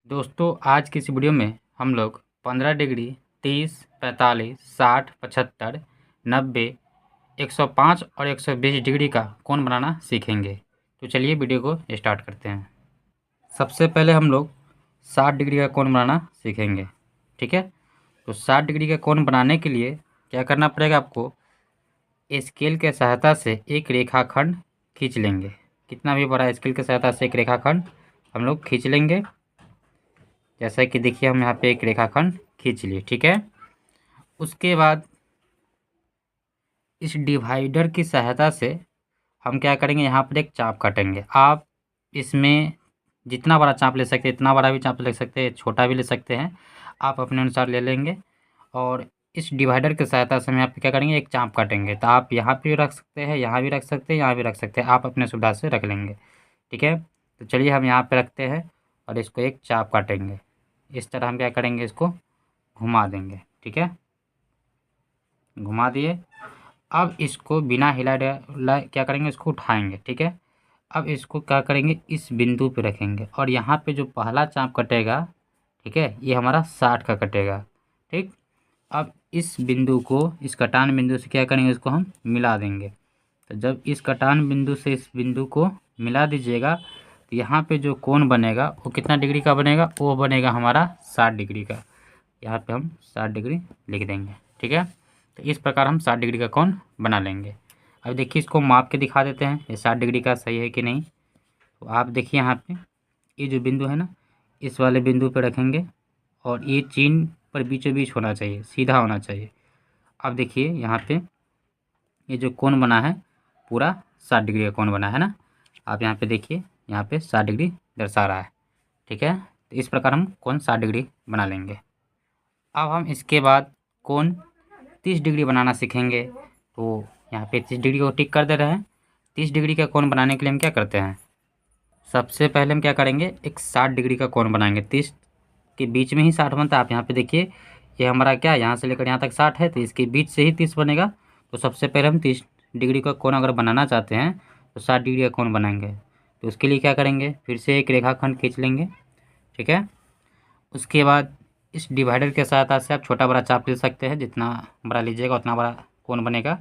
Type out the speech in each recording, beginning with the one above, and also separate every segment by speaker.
Speaker 1: दोस्तों आज की इस वीडियो में हम लोग 15 डिग्री 30, 45, 60, 75, 90, 105 और 120 डिग्री का कोण बनाना सीखेंगे। तो चलिए वीडियो को स्टार्ट करते हैं। सबसे पहले हम लोग 60 डिग्री का कोण बनाना सीखेंगे, ठीक है। तो 60 डिग्री का कोण बनाने के लिए क्या करना पड़ेगा आपको, स्केल के सहायता से एक रेखाखंड खींच लेंगे। कितना भी बड़ा स्केल के सहायता से एक रेखाखंड हम लोग खींच लेंगे। जैसा कि देखिए हम यहाँ पे एक रेखाखंड खींच लिए, ठीक है। उसके बाद इस डिवाइडर की सहायता से हम क्या करेंगे, यहाँ पर एक चाप काटेंगे। आप इसमें जितना बड़ा चाप ले सकते हैं, इतना बड़ा भी चाप ले सकते हैं, छोटा भी ले सकते हैं, आप अपने अनुसार ले लेंगे। और इस डिवाइडर की सहायता से हम यहाँ पे क्या करेंगे, एक चाप काटेंगे। तो आप यहाँ पे भी रख सकते हैं, यहाँ भी रख सकते हैं, यहाँ भी रख सकते हैं, आप अपने सुविधा से रख लेंगे, ठीक है। तो चलिए हम यहाँ पे रखते हैं और इसको एक चाप काटेंगे। इस तरह हम क्या करेंगे, इसको घुमा देंगे, ठीक है। घुमा दिए। अब इसको बिना हिलाए क्या करेंगे, इसको उठाएंगे, ठीक है। अब इसको क्या करेंगे, इस बिंदु पे रखेंगे और यहाँ पे जो पहला चाप कटेगा, ठीक है, ये हमारा 60 का कटेगा, ठीक। अब इस बिंदु को इस कटान बिंदु से क्या करेंगे, इसको हम मिला देंगे। तो जब इस कटान बिंदु से इस बिंदु को मिला दीजिएगा तो यहाँ पे जो कोण बनेगा वो कितना डिग्री का बनेगा, वो बनेगा हमारा 60 डिग्री का। यहाँ पे हम 60 डिग्री लिख देंगे, ठीक है। तो इस प्रकार हम 60 डिग्री का कोण बना लेंगे। अब देखिए इसको माप के दिखा देते हैं, ये 60 डिग्री का सही है कि नहीं। तो आप देखिए यहाँ पे ये जो बिंदु है ना, इस वाले बिंदु पे रखेंगे और ये चिन्ह पर बीचों बीच होना चाहिए, सीधा होना चाहिए। अब देखिए यहाँ पे ये जो कोण बना है पूरा 60 डिग्री का कोण बना है ना। आप यहाँ पे देखिए, यहाँ पे 60 डिग्री दर्शा रहा है, ठीक है। तो इस प्रकार हम कोण 60 डिग्री बना लेंगे। अब हम इसके बाद कोण 30 डिग्री बनाना सीखेंगे। तो यहाँ पे 30 डिग्री को टिक कर दे रहे हैं। 30 डिग्री का कोण बनाने के लिए हम क्या करते हैं, सबसे पहले हम क्या करेंगे, एक 60 डिग्री का कोण बनाएंगे। 30 के बीच में ही 60 बनता है। आप यहाँ पे देखिए ये हमारा क्या, यहाँ से लेकर यहाँ तक 60 है, तो इसके बीच से ही 30 बनेगा। तो सबसे पहले हम 30 डिग्री का कोण अगर बनाना चाहते हैं तो 60 डिग्री का कोण बनाएंगे। तो उसके लिए क्या करेंगे, फिर से एक रेखाखंड खींच लेंगे, ठीक है। उसके बाद इस डिवाइडर के सहायता से आप छोटा बड़ा चाप ले सकते हैं, जितना बड़ा लीजिएगा उतना बड़ा कोण बनेगा।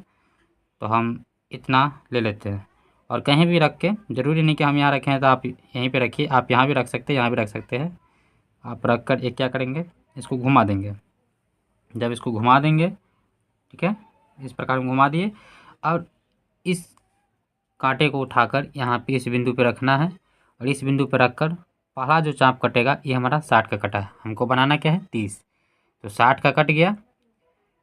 Speaker 1: तो हम इतना ले लेते हैं और कहीं भी रख के, ज़रूरी नहीं कि हम यहाँ रखें, तो आप यहीं पे रखिए। आप यहाँ भी रख सकते हैं, यहाँ भी रख सकते हैं। आप रख कर एक क्या करेंगे, इसको घुमा देंगे। जब इसको घुमा देंगे, ठीक है, इस प्रकार हम घुमा दिए। और इस कांटे को उठाकर यहाँ पे इस बिंदु पे रखना है और इस बिंदु पे रखकर पहला जो चाप कटेगा ये हमारा 60 का कटा है। हमको बनाना क्या है, 30। तो 60 का कट गया,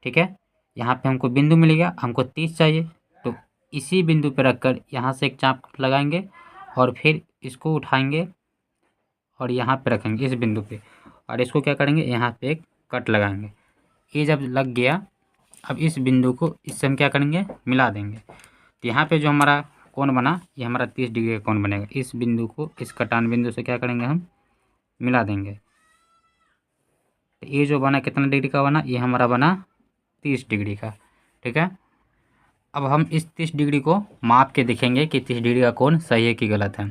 Speaker 1: ठीक है। यहाँ पे हमको बिंदु मिल गया, हमको 30 चाहिए। तो इसी बिंदु पे रखकर यहाँ से एक चाप लगाएंगे और फिर इसको उठाएंगे और यहाँ पे रखेंगे इस बिंदु पे, और इसको क्या करेंगे, यहाँ पे एक कट लगाएंगे। ये जब लग गया, अब इस बिंदु को इससे हम क्या करेंगे, मिला देंगे। तो यहाँ पे जो हमारा कोण बना ये हमारा 30 डिग्री का कोण बनेगा। इस बिंदु को इस कटान बिंदु से क्या करेंगे, हम मिला देंगे। तो ये जो बना कितना डिग्री का बना, ये हमारा बना 30 डिग्री का, ठीक है। अब हम इस 30 डिग्री को माप के देखेंगे कि 30 डिग्री का कोण सही है कि गलत है।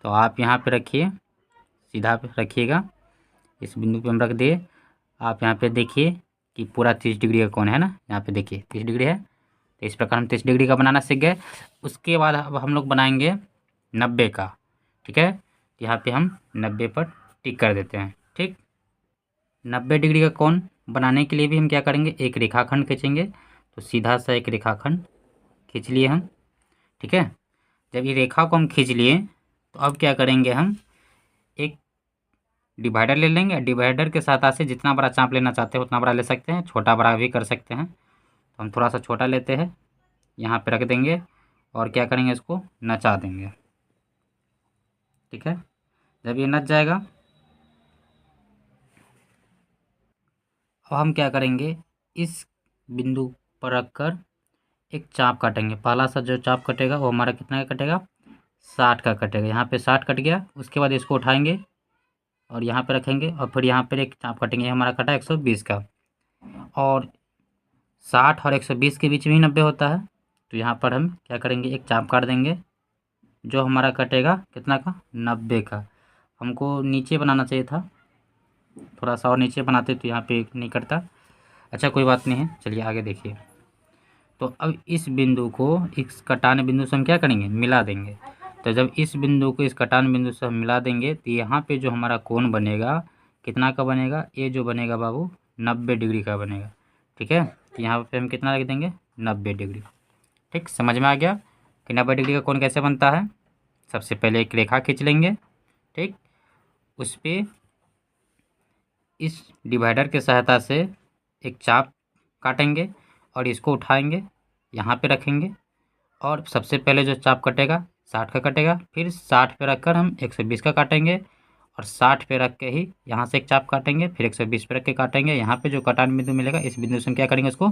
Speaker 1: तो आप यहाँ पे रखिए, सीधा पे रखिएगा, इस बिंदु पे हम रख दिए। आप यहाँ पे देखिए कि पूरा 30 डिग्री का कोण है ना, यहाँ पे देखिए 30 डिग्री है। तो इस प्रकार हम 30 डिग्री का बनाना सीख गए। उसके बाद अब हम लोग बनाएंगे 90 का, ठीक है। यहाँ पे हम 90 पर टिक कर देते हैं, ठीक। 90 डिग्री का कोण बनाने के लिए भी हम क्या करेंगे, एक रेखाखंड खींचेंगे। तो सीधा सा एक रेखाखंड खींच लिए हम, ठीक है। जब ये रेखा को हम खींच लिए तो अब क्या करेंगे, हम एक डिवाइडर ले लेंगे। डिवाइडर के साथ से जितना बड़ा चाप लेना चाहते हैं उतना बड़ा ले सकते हैं, छोटा बड़ा भी कर सकते हैं। तो हम थोड़ा सा छोटा लेते हैं, यहाँ पे रख देंगे और क्या करेंगे, इसको नचा देंगे, ठीक है। जब ये नच जाएगा, अब हम क्या करेंगे, इस बिंदु पर रखकर एक चाप काटेंगे। पहला सा जो चाप कटेगा वो हमारा कितना का कटेगा, 60 का कटेगा। यहाँ पे 60 कट गया। उसके बाद इसको उठाएंगे और यहाँ पे रखेंगे और फिर यहाँ पर एक चाप काटेंगे। हमारा कटा 120 का, और 60 और 120 के बीच में ही 90 होता है। तो यहाँ पर हम क्या करेंगे, एक चाप काट देंगे जो हमारा कटेगा कितना का, 90 का। हमको नीचे बनाना चाहिए था, थोड़ा सा और नीचे बनाते तो यहाँ पे नहीं कटता। अच्छा कोई बात नहीं है, चलिए आगे देखिए। तो अब इस बिंदु को इस कटान बिंदु से हम क्या करेंगे, मिला देंगे। तो जब इस बिंदु को इस कटान बिंदु से हम मिला देंगे तो यहाँ पे जो हमारा कोण बनेगा कितना का बनेगा, ये जो बनेगा बाबू 90 डिग्री का बनेगा। ठीक है, तो यहाँ पे हम कितना रख देंगे, 90 डिग्री। ठीक, समझ में आ गया कि 90 डिग्री का कोण कैसे बनता है। सबसे पहले एक रेखा खींच लेंगे, ठीक, उस पर इस डिवाइडर की सहायता से एक चाप काटेंगे और इसको उठाएंगे, यहाँ पे रखेंगे और सबसे पहले जो चाप कटेगा 60 का कटेगा, फिर 60 पे रखकर हम 120 का काटेंगे और 60 पे रख के ही यहाँ से एक चाप काटेंगे, फिर 120 पे रख के काटेंगे। यहाँ पे जो कटान बिंदु मिलेगा इस बिंदु से हम क्या करेंगे, उसको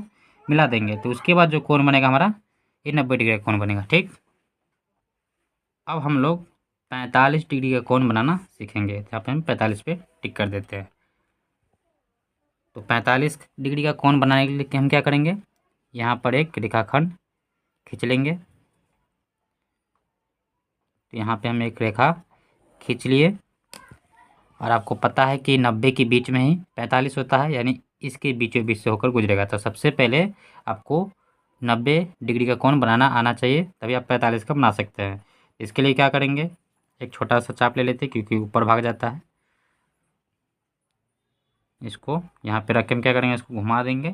Speaker 1: मिला देंगे। तो उसके बाद जो कोण बनेगा हमारा, ये 90 डिग्री का कोण बनेगा। ठीक, अब हम लोग 45 डिग्री का कोण बनाना सीखेंगे। यहाँ पे हम 45 पे टिक कर देते हैं। तो 45 डिग्री का कोण बनाने के लिए हम क्या करेंगे, यहाँ पर एक रेखाखंड खींच लेंगे। तो यहाँ पे हम एक रेखा खींच लिए और आपको पता है कि 90 के बीच में ही 45 होता है, यानी इसके बीचों बीच से होकर गुजरेगा। तो सबसे पहले आपको 90 डिग्री का कोण बनाना आना चाहिए, तभी आप 45 का बना सकते हैं। इसके लिए क्या करेंगे, एक छोटा सा चाप ले लेते हैं क्योंकि ऊपर भाग जाता है। इसको यहाँ पे रख के हम क्या करेंगे, इसको घुमा देंगे।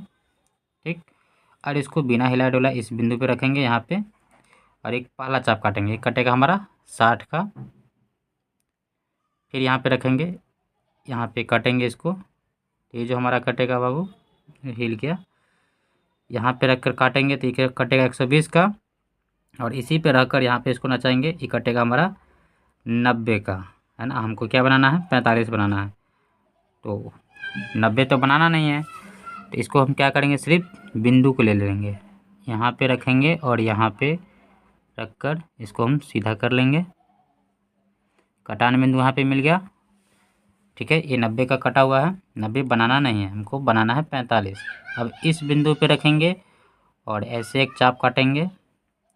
Speaker 1: ठीक, और इसको बिना हिला डुला इस बिंदु पे रखेंगे यहाँ पे, और एक पहला चाप काटेंगे, एक कटेगा हमारा 60 का। फिर यहाँ पे रखेंगे, यहाँ पे काटेंगे इसको। तो ये जो हमारा कटेगा बाबू, हिल गया, यहाँ पे रख कर काटेंगे तो ये कटेगा 120 का, और इसी पे रखकर यहाँ पे इसको नचाएंगे, ये कटेगा हमारा 90 का, है ना। हमको क्या बनाना है, 45 बनाना है। तो 90 तो बनाना नहीं है, तो इसको हम क्या करेंगे, सिर्फ बिंदु को ले लेंगे, यहाँ पे रखेंगे और यहाँ पे रख कर इसको हम सीधा कर लेंगे। कटान बिंदु यहाँ पे मिल गया। ठीक है, ये 90 का कटा हुआ है, 90 बनाना नहीं है, हमको बनाना है 45। अब इस बिंदु पे रखेंगे और ऐसे एक चाप काटेंगे,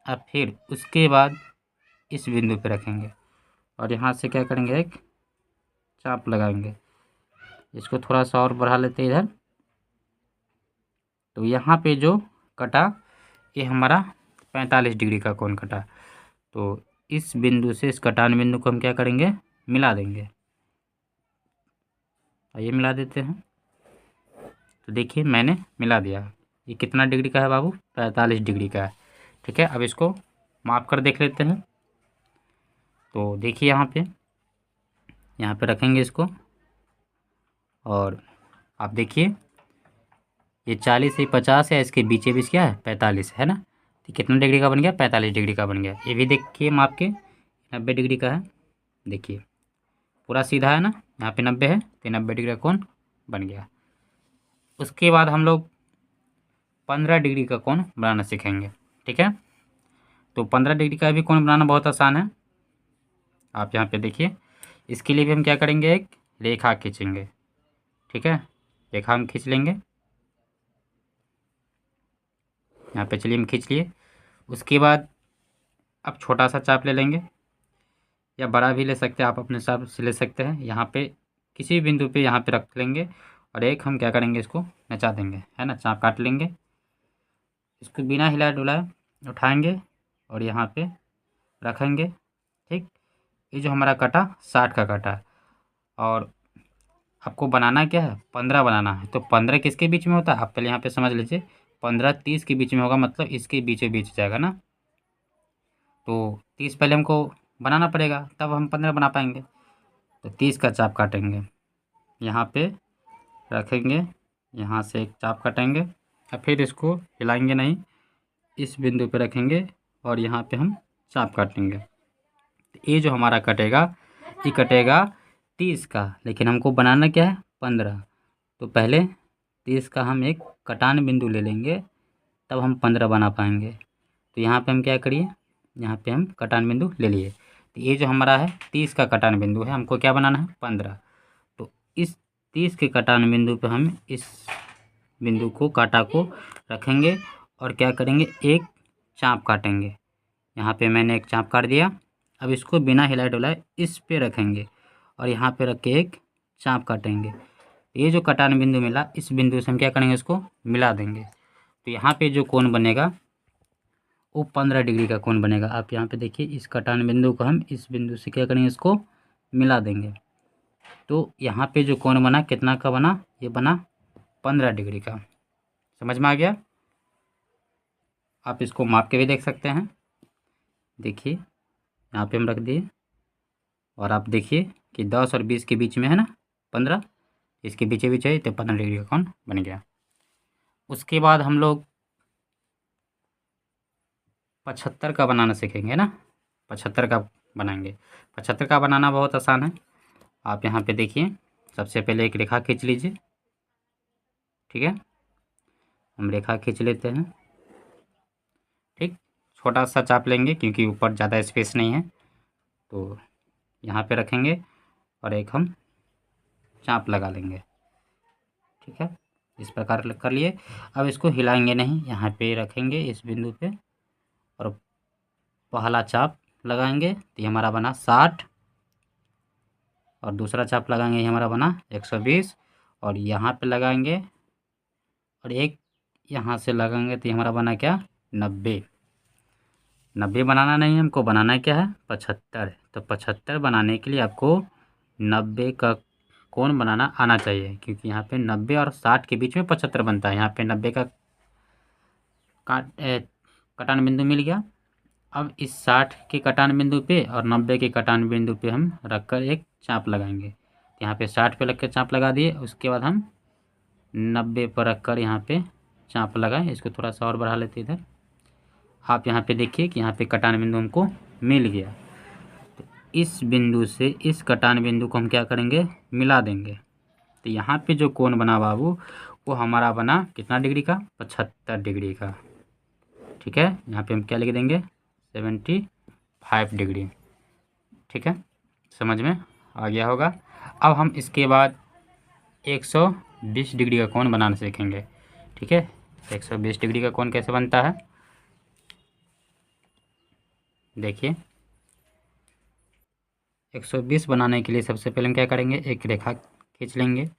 Speaker 1: अब फिर उसके बाद इस बिंदु पे रखेंगे और यहाँ से क्या करेंगे, एक चाप लगाएंगे। इसको थोड़ा सा और बढ़ा लेते हैं इधर। तो यहाँ पे जो कटा, ये हमारा 45 डिग्री का कोण कटा। तो इस बिंदु से इस कटान बिंदु को हम क्या करेंगे, मिला देंगे। आइए मिला देते हैं। तो देखिए मैंने मिला दिया। ये कितना डिग्री का है बाबू, 45 डिग्री का है। ठीक है, अब इसको माप कर देख लेते हैं। तो देखिए यहाँ पे रखेंगे इसको, और आप देखिए ये 40 से 50 है, इसके बीच बीच क्या है, 45 है ना। तो कितना डिग्री का बन गया, 45 डिग्री का बन गया। ये भी देखिए माप के 90 डिग्री का है। देखिए पूरा सीधा है ना, यहाँ पे 90 है तो 90 डिग्री का कोण बन गया। उसके बाद हम लोग 15 डिग्री का कोण बनाना सीखेंगे। ठीक है, तो 15 डिग्री का भी कोण बनाना बहुत आसान है। आप यहाँ पे देखिए, इसके लिए भी हम क्या करेंगे, एक रेखा खींचेंगे। ठीक है, रेखा हम खींच लेंगे, यहाँ पे चलिए हम खींच लिए। उसके बाद अब छोटा सा चाप ले लेंगे या बड़ा भी ले सकते हैं, आप अपने हिसाब से ले सकते हैं। यहाँ पे किसी भी बिंदु पे यहाँ पे रख लेंगे और एक हम क्या करेंगे, इसको नचा देंगे, है ना। चाप काट लेंगे, इसको बिना हिलाए डुलाए उठाएंगे और यहाँ पे रखेंगे। ठीक, ये जो हमारा कटा 60 का कटा है, और आपको बनाना क्या है, 15 बनाना है। तो 15 किसके बीच में होता है, आप पहले यहाँ पे समझ लीजिए। 15 30 के बीच में होगा, मतलब इसके बीचों बीच जाएगा ना। तो 30 पहले हमको बनाना पड़ेगा, तब हम 15 बना पाएंगे। तो 30 का चाप काटेंगे, यहाँ पे रखेंगे, यहाँ से एक चाप काटेंगे और फिर इसको हिलाएंगे नहीं, इस बिंदु पे रखेंगे और यहाँ पे हम चाप काटेंगे। तो ये जो हमारा कटेगा, ये कटेगा 30 का, लेकिन हमको बनाना क्या है, 15। तो पहले 30 का हम एक कटान बिंदु ले लेंगे, तब हम 15 बना पाएंगे। तो यहाँ पे हम क्या करिए, यहाँ पे हम कटान बिंदु ले लिए। तो ये जो हमारा है 30 का कटान बिंदु है, हमको क्या बनाना है, 15। तो इस 30 के कटान बिंदु पे हम इस बिंदु को, काटा को रखेंगे और क्या करेंगे, एक चाप काटेंगे। यहाँ पे मैंने एक चाप काट दिया। अब इसको बिना हिलाए डुलाए इस पे रखेंगे और यहाँ पे रख के एक चाप काटेंगे। ये जो कटान बिंदु मिला, इस बिंदु से हम क्या करेंगे, इसको मिला देंगे। तो यहाँ पे जो कोण बनेगा वो 15 डिग्री का कोण बनेगा। आप यहाँ पे देखिए, इस कटान बिंदु को हम इस बिंदु से क्या करेंगे, इसको मिला देंगे। तो यहाँ पे जो कोण बना कितना का बना, ये बना 15 डिग्री का। समझ में आ गया? आप इसको माप के भी देख सकते हैं। देखिए यहाँ पे हम रख दिए, और आप देखिए कि 10 और 20 के बीच में है ना 15, इसके पीछे भी चाहिए, तो 15 डिग्री का कोण बन गया। उसके बाद हम लोग 75 का बनाना सीखेंगे ना, 75 का बनाएंगे। 75 का बनाना बहुत आसान है। आप यहाँ पे देखिए, सबसे पहले एक रेखा खींच लीजिए। ठीक है, हम रेखा खींच लेते हैं। ठीक, छोटा सा चाप लेंगे क्योंकि ऊपर ज़्यादा स्पेस नहीं है, तो यहाँ पे रखेंगे और एक हम चाप लगा लेंगे। ठीक है, इस प्रकार कर लिए। अब इसको हिलाएंगे नहीं, यहाँ पे रखेंगे इस बिंदु पे, और पहला चाप लगाएंगे तो ये हमारा बना 60, और दूसरा चाप लगाएंगे ये हमारा बना 120, और यहाँ पे लगाएंगे और एक यहाँ से लगाएंगे तो ये हमारा बना क्या, 90। 90 बनाना नहीं, हमको बनाना क्या है, 75। तो 75 बनाने के लिए आपको 90 का कोण बनाना आना चाहिए, क्योंकि यहाँ पे 90 और 60 के बीच में 75 बनता है। यहाँ पे 90 का कटान बिंदु मिल गया। अब इस 60 के कटान बिंदु पे और 90 के कटान बिंदु पे हम रखकर एक चाप लगाएंगे। तो यहाँ पे 60 पे रख कर चाप लगा दिए, उसके बाद हम 90 पर रखकर यहाँ पे चाप लगाएं। इसको थोड़ा सा और बढ़ा लेते इधर। आप यहाँ पे देखिए कि यहाँ पे कटान बिंदु हमको मिल गया। तो इस बिंदु से इस कटान बिंदु को हम क्या करेंगे, मिला देंगे। तो यहाँ पे जो कोण बना बाबू, वो हमारा बना कितना डिग्री का, 75 डिग्री का। ठीक है, यहाँ पे हम क्या लिख देंगे, 75 डिग्री। ठीक है, समझ में आ गया होगा। अब हम इसके बाद 120 डिग्री का कोण बनाना सीखेंगे। ठीक है, 120 डिग्री का कोण कैसे बनता है, देखिए। 120 बनाने के लिए सबसे पहले हम क्या करेंगे, एक रेखा खींच लेंगे।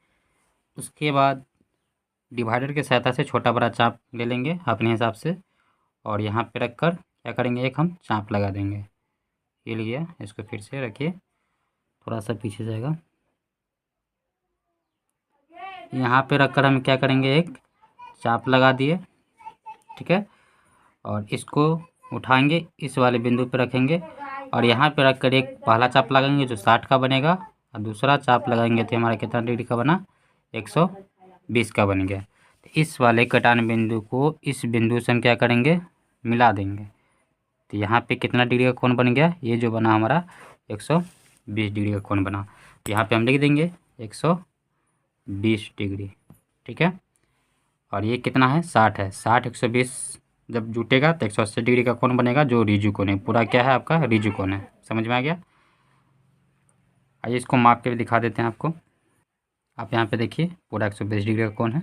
Speaker 1: उसके बाद डिवाइडर की सहायता से छोटा बड़ा चाप ले लेंगे अपने हिसाब से, और यहाँ पे रख कर क्या करेंगे, एक हम चाप लगा देंगे। ये लिया, इसको फिर से रखिए, थोड़ा सा पीछे जाएगा। यहाँ पे रखकर हम क्या करेंगे, एक चाप लगा दिए। ठीक है, और इसको उठाएंगे, इस वाले बिंदु पे रखेंगे, और यहाँ पे रखकर एक पहला चाप लगाएंगे जो 60 का बनेगा, और दूसरा चाप लगाएंगे तो हमारा कितना डिग्री का बना, 120 का बन गया। तो इस वाले कटान बिंदु को इस बिंदु से हम क्या करेंगे, मिला देंगे। तो यहाँ पे कितना डिग्री का कोण बन गया, ये जो बना हमारा 120 डिग्री का कोण बना। तो यहाँ पे हम लिख देंगे 120 डिग्री। ठीक है, और ये कितना है, 60 है। 60 120 जब जुटेगा तो 180 डिग्री का कोण बनेगा, जो रिजु कोण है। पूरा क्या है आपका, रिजु कोण है। समझ में आ गया? आइए इसको माप के भी दिखा देते हैं आपको। आप यहाँ पे देखिए, पूरा 120 डिग्री का कोण है,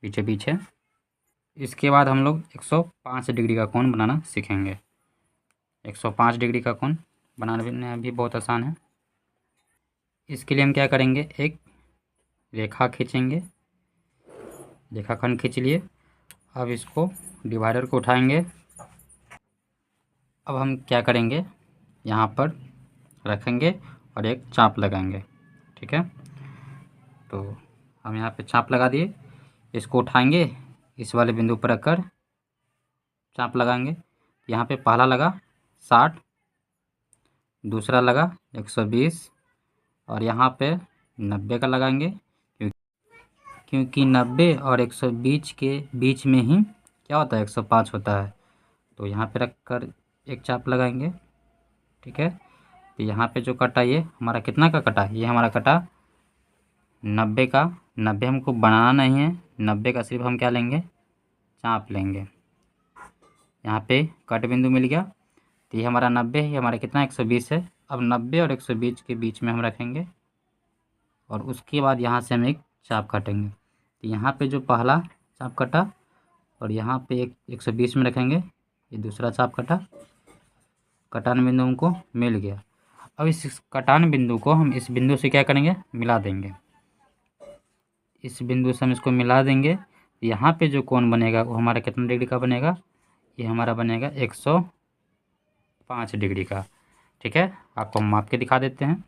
Speaker 1: पीछे पीछे। इसके बाद हम लोग 105 डिग्री का कोण बनाना सीखेंगे। 105 डिग्री का कोण बनाना भी बहुत आसान है। इसके लिए हम क्या करेंगे, एक रेखा खींचेंगे, रेखाखंड खींच लिए। अब इसको डिवाइडर को उठाएंगे। अब हम क्या करेंगे, यहाँ पर रखेंगे और एक चाप लगाएंगे। ठीक है, तो हम यहाँ पे चाप लगा दिए, इसको उठाएंगे, इस वाले बिंदु पर रखकर चाप लगाएंगे। यहाँ पे पहला लगा 60, दूसरा लगा 120, और यहाँ पे 90 का लगाएंगे, क्योंकि 90 और 120 के बीच में ही क्या होता है, 105 होता है। तो यहाँ पे रख कर एक चाप लगाएंगे। ठीक है, तो यहाँ पे जो कटा, ये हमारा कितना का कटा, ये हमारा कटा 90 का। 90 हमको बनाना नहीं है, 90 का सिर्फ हम क्या लेंगे, चाप लेंगे। यहाँ पे कट बिंदु मिल गया, तो ये हमारा 90 है, ये हमारा कितना 120 है। अब 90 और 120 के बीच में हम रखेंगे, और उसके बाद यहाँ से हम एक चाप काटेंगे। तो यहाँ पे जो पहला चाप कटा, और यहाँ पे एक 120 में रखेंगे, ये दूसरा चाप कटा, कटान बिंदु हमको मिल गया। अब इस कटान बिंदु को हम इस बिंदु से क्या करेंगे, मिला देंगे। इस बिंदु से हम इसको मिला देंगे। यहाँ पे जो कोण बनेगा वो हमारा कितना डिग्री का बनेगा, ये हमारा बनेगा 105 डिग्री का। ठीक है, आपको हम माप के दिखा देते हैं।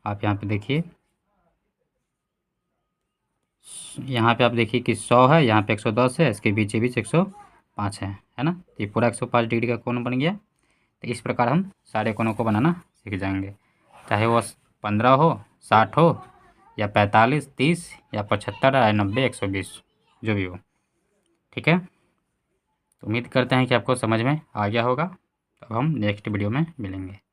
Speaker 1: आप यहाँ पे देखिए, यहाँ पे आप देखिए कि 100 है, यहाँ पे 110 है, इसके बीच 105 है ना। तो ये पूरा 105 डिग्री का कोण बन गया। तो इस प्रकार हम सारे कोणों को बनाना सीख जाएंगे, चाहे वो 15 हो, 60 हो, या 45, 30, या 75, या 90, 120, जो भी हो। ठीक है, तो उम्मीद करते हैं कि आपको समझ में आ गया होगा। तो अब हम नेक्स्ट वीडियो में मिलेंगे।